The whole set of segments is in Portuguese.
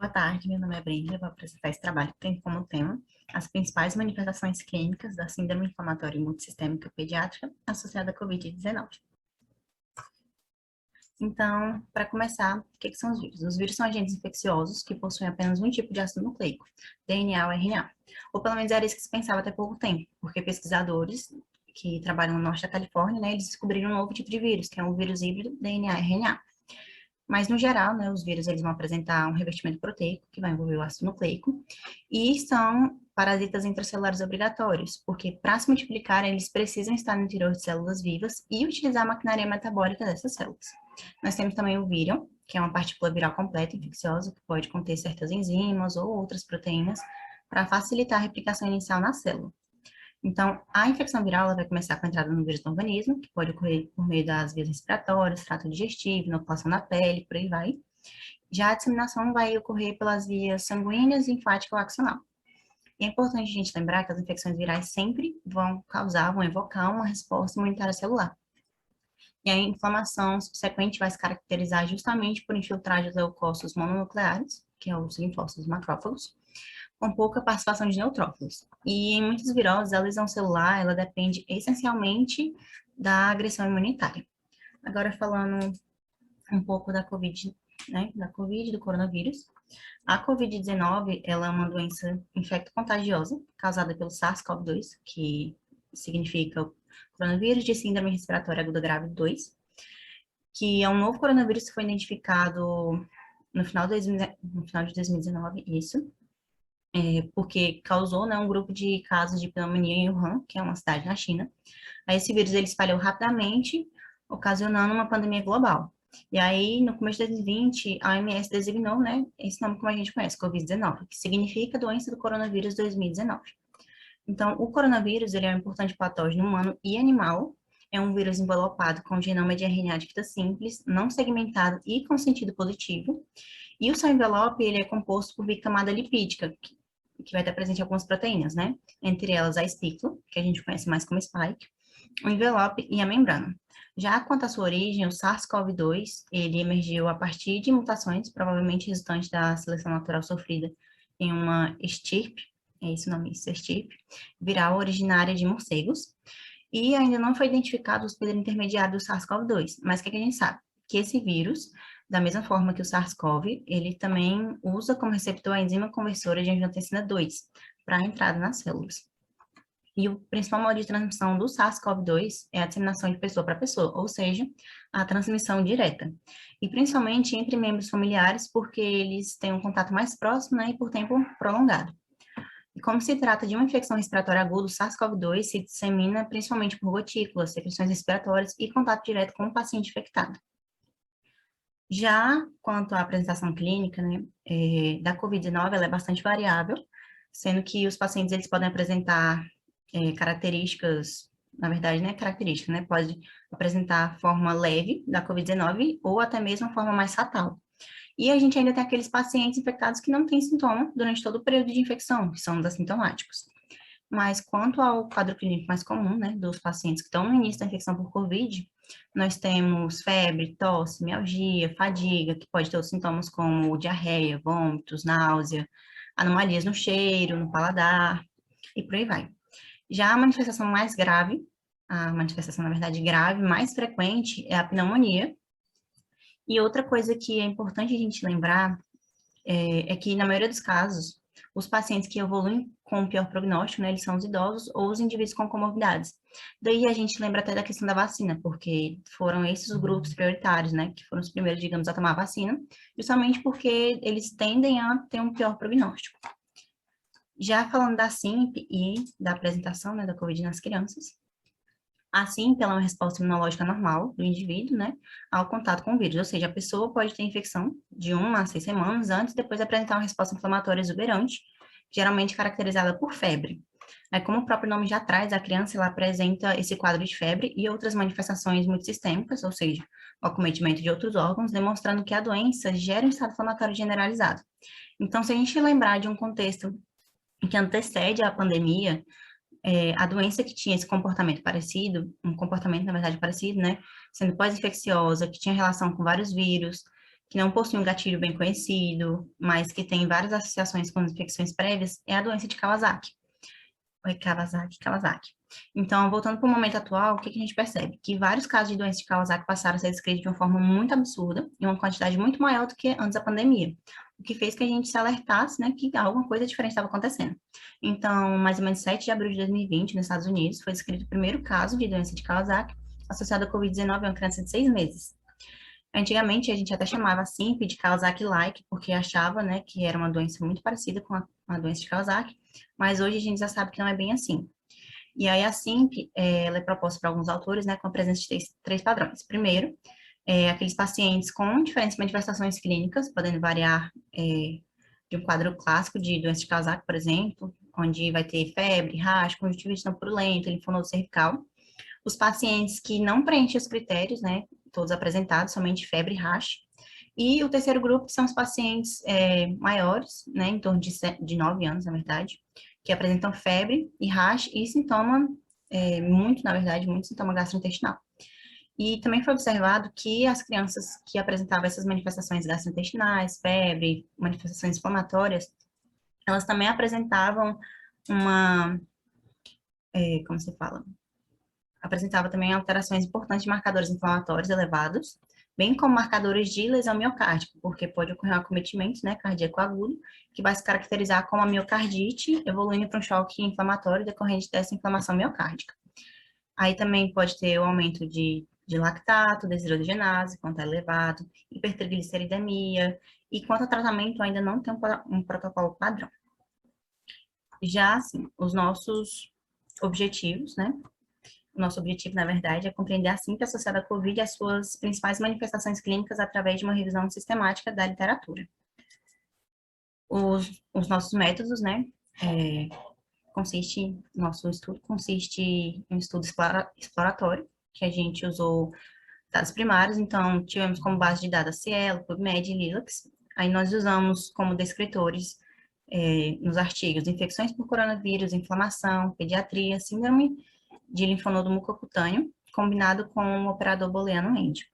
Boa tarde, meu nome é Brenda, eu vou apresentar esse trabalho que tem como tema as principais manifestações clínicas da Síndrome Inflamatória Multissistêmica Pediátrica associada à Covid-19. Então, para começar, o que são os vírus? Os vírus são agentes infecciosos que possuem apenas um tipo de ácido nucleico, DNA ou RNA. Ou pelo menos era isso que se pensava até pouco tempo, porque pesquisadores que trabalham no norte da Califórnia, né, eles descobriram um novo tipo de vírus, que é um vírus híbrido DNA-RNA. Mas, no geral, né, os vírus eles vão apresentar um revestimento proteico, que vai envolver o ácido nucleico, e são parasitas intracelulares obrigatórios, porque para se multiplicar, eles precisam estar no interior de células vivas e utilizar a maquinaria metabólica dessas células. Nós temos também o vírion, que é uma partícula viral completa infecciosa, que pode conter certas enzimas ou outras proteínas, para facilitar a replicação inicial na célula. Então, a infecção viral ela vai começar com a entrada no vírus no organismo, que pode ocorrer por meio das vias respiratórias, trato digestivo, inoculação na pele, por aí vai. Já a disseminação vai ocorrer pelas vias sanguíneas, linfática ou axonal. E é importante a gente lembrar que as infecções virais sempre vão evocar uma resposta imunitária celular. E a inflamação subsequente vai se caracterizar justamente por infiltragem de leucócitos mononucleares, que é os linfócitos macrófagos, com pouca participação de neutrófilos. E em muitas viroses, a lesão celular, ela depende essencialmente da agressão imunitária. Agora, falando um pouco da COVID, né, da COVID, do coronavírus. A COVID-19, ela é uma doença infecto-contagiosa causada pelo SARS-CoV-2, que significa coronavírus de síndrome respiratória aguda grave 2, que é um novo coronavírus que foi identificado no final de 2019, isso, porque causou, né, um grupo de casos de pneumonia em Wuhan, que é uma cidade na China. Aí esse vírus ele espalhou rapidamente, ocasionando uma pandemia global. E aí, no começo de 2020, a OMS designou, né, esse nome como a gente conhece, Covid-19, que significa doença do coronavírus 2019. Então, o coronavírus, ele é um importante patógeno humano e animal, é um vírus envelopado com genoma de RNA de fita simples, não segmentado e com sentido positivo. E o seu envelope, ele é composto por bicamada lipídica, que vai estar presente em algumas proteínas, né? Entre elas a espícula, que a gente conhece mais como spike, o envelope e a membrana. Já quanto à sua origem, o SARS-CoV-2, ele emergiu a partir de mutações, provavelmente resultantes da seleção natural sofrida em uma estirpe, é esse o nome, estirpe, viral originária de morcegos, e ainda não foi identificado o hospedeiro intermediário do SARS-CoV-2, mas o que a gente sabe? Que esse vírus, da mesma forma que o SARS-CoV, ele também usa como receptor a enzima conversora de angiotensina 2 para a entrada nas células. E o principal modo de transmissão do SARS-CoV-2 é a disseminação de pessoa para pessoa, ou seja, a transmissão direta. E principalmente entre membros familiares, porque eles têm um contato mais próximo, né, e por tempo prolongado. E como se trata de uma infecção respiratória aguda, o SARS-CoV-2 se dissemina principalmente por gotículas, secreções respiratórias e contato direto com o paciente infectado. Já quanto à apresentação clínica, né, da COVID-19, ela é bastante variável, sendo que os pacientes eles podem apresentar características, na verdade, não é característica, né, pode apresentar forma leve da COVID-19 ou até mesmo a forma mais fatal. E a gente ainda tem aqueles pacientes infectados que não têm sintoma durante todo o período de infecção, que são os assintomáticos. Mas quanto ao quadro clínico mais comum, né, dos pacientes que estão no início da infecção por COVID, nós temos febre, tosse, mialgia, fadiga, que pode ter os sintomas como diarreia, vômitos, náusea, anomalias no cheiro, no paladar, e por aí vai. Já a manifestação mais grave, a manifestação, na verdade, grave, mais frequente, é a pneumonia. E outra coisa que é importante a gente lembrar é que, na maioria dos casos, os pacientes que evoluem com pior prognóstico, né, eles são os idosos ou os indivíduos com comorbidades. Daí a gente lembra até da questão da vacina, porque foram esses os grupos prioritários, né, que foram os primeiros, digamos, a tomar a vacina, justamente porque eles tendem a ter um pior prognóstico. Já falando da SIMP e da apresentação, né, da COVID nas crianças, a SIMP é uma resposta imunológica normal do indivíduo, né, ao contato com o vírus, ou seja, a pessoa pode ter infecção de 1 a 6 semanas antes, depois apresentar uma resposta inflamatória exuberante, geralmente caracterizada por febre. Aí, como o próprio nome já traz, a criança ela apresenta esse quadro de febre e outras manifestações multissistêmicas, ou seja, o acometimento de outros órgãos, demonstrando que a doença gera um estado inflamatório generalizado. Então, se a gente lembrar de um contexto que antecede a pandemia, a doença que tinha esse comportamento parecido, um comportamento, na verdade, parecido, né, sendo pós-infecciosa, que tinha relação com vários vírus, que não possui um gatilho bem conhecido, mas que tem várias associações com infecções prévias, é a doença de Kawasaki. Oi, Kawasaki. Então, voltando para o momento atual, o que a gente percebe? Que vários casos de doença de Kawasaki passaram a ser descritos de uma forma muito absurda, em uma quantidade muito maior do que antes da pandemia, o que fez que a gente se alertasse, né, que alguma coisa diferente estava acontecendo. Então, mais ou menos 7 de abril de 2020, nos Estados Unidos, foi descrito o primeiro caso de doença de Kawasaki associada à Covid-19 em uma criança de 6 meses. Antigamente, a gente até chamava a SIMP de Kawasaki-like, porque achava, né, que era uma doença muito parecida com a doença de Kawasaki, mas hoje a gente já sabe que não é bem assim. E aí a SIMP, ela é proposta por alguns autores, né, com a presença de três padrões. Primeiro, aqueles pacientes com diferentes manifestações clínicas, podendo variar de um quadro clássico de doença de Kawasaki, por exemplo, onde vai ter febre, rash, conjuntivite não purulenta, linfonodo cervical. Os pacientes que não preenchem os critérios, né, todos apresentados, somente febre e rash. E o terceiro grupo que são os pacientes maiores, né, em torno de 9 anos, na verdade, que apresentam febre e rash e sintoma, muito sintoma gastrointestinal. E também foi observado que as crianças que apresentavam essas manifestações gastrointestinais, febre, manifestações inflamatórias, elas também apresentavam uma, como se fala? Apresentava também alterações importantes de marcadores inflamatórios elevados, bem como marcadores de lesão miocárdica, porque pode ocorrer um acometimento, né, cardíaco agudo, que vai se caracterizar como a miocardite, evoluindo para um choque inflamatório decorrente dessa inflamação miocárdica. Aí também pode ter o aumento de lactato, deshidrogenase, quando está elevado, hipertrigliceridemia, e quanto ao tratamento ainda não tem um protocolo padrão. Já, assim, os nossos objetivos, né, o nosso objetivo, na verdade, é compreender a síndrome associada à COVID e as suas principais manifestações clínicas através de uma revisão sistemática da literatura. Os nossos métodos, né, nosso estudo consiste em um estudo exploratório, que a gente usou dados primários, então tivemos como base de dados Cielo, PubMed e Lilacs. Aí nós usamos como descritores nos artigos infecções por coronavírus, inflamação, pediatria, síndrome de linfonodo mucocutâneo, combinado com o operador booleano-range.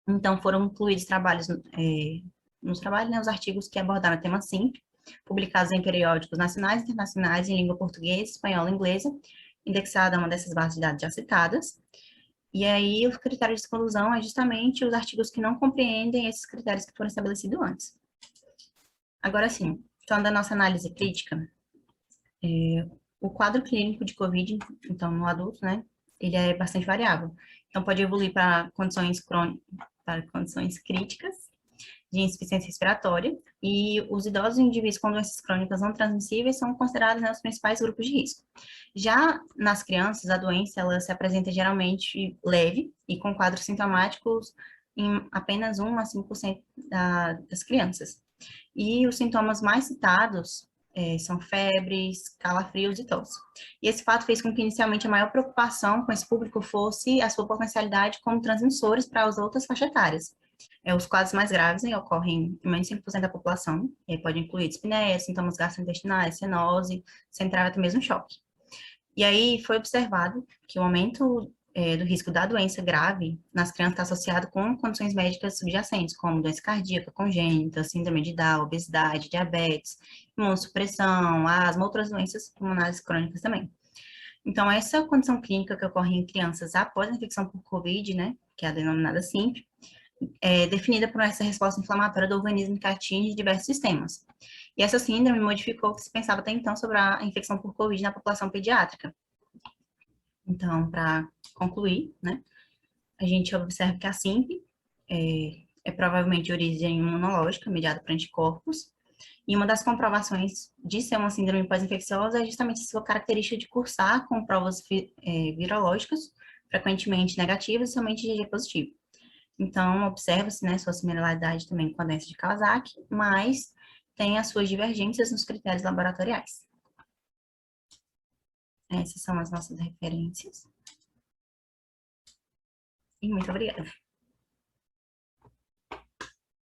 Então, foram incluídos trabalhos, nos trabalhos, né, os artigos que abordaram o tema SIMP, publicados em periódicos nacionais e internacionais em língua portuguesa, espanhola e inglesa, indexada a uma dessas bases de dados já citadas. E aí, os critérios de exclusão é justamente os artigos que não compreendem esses critérios que foram estabelecidos antes. Agora sim, então, da nossa análise crítica, o quadro clínico de COVID, então, no adulto, né, ele é bastante variável. Então, pode evoluir para condições crônicas, para condições críticas de insuficiência respiratória, e os idosos e indivíduos com doenças crônicas não transmissíveis são considerados, né, os principais grupos de risco. Já nas crianças, a doença, ela se apresenta geralmente leve e com quadros sintomáticos em apenas 1 a 5% das crianças. E os sintomas mais citados são febres, calafrios e tosse. E esse fato fez com que, inicialmente, a maior preocupação com esse público fosse a sua potencialidade como transmissores para as outras faixas etárias. Os quadros mais graves ocorrem em menos de 5% da população, pode incluir dispneia, sintomas gastrointestinais, cianose, central até mesmo choque. E aí foi observado que o aumento do risco da doença grave nas crianças está associado com condições médicas subjacentes, como doença cardíaca congênita, síndrome de Down, obesidade, diabetes, imunossupressão, asma, outras doenças pulmonares crônicas também. Então, essa condição clínica que ocorre em crianças após a infecção por COVID, né, que é a denominada SIMP, é definida por essa resposta inflamatória do organismo que atinge diversos sistemas. E essa síndrome modificou o que se pensava até então sobre a infecção por COVID na população pediátrica. Então, para concluir, né, a gente observa que a SIMP é provavelmente de origem imunológica, mediada por anticorpos, e uma das comprovações de ser uma síndrome pós-infecciosa é justamente a sua característica de cursar com provas virológicas, frequentemente negativas e somente IgG positivo. Então, observa-se, né, sua similaridade também com a doença de Kawasaki, mas tem as suas divergências nos critérios laboratoriais. Essas são as nossas referências. E muito obrigada.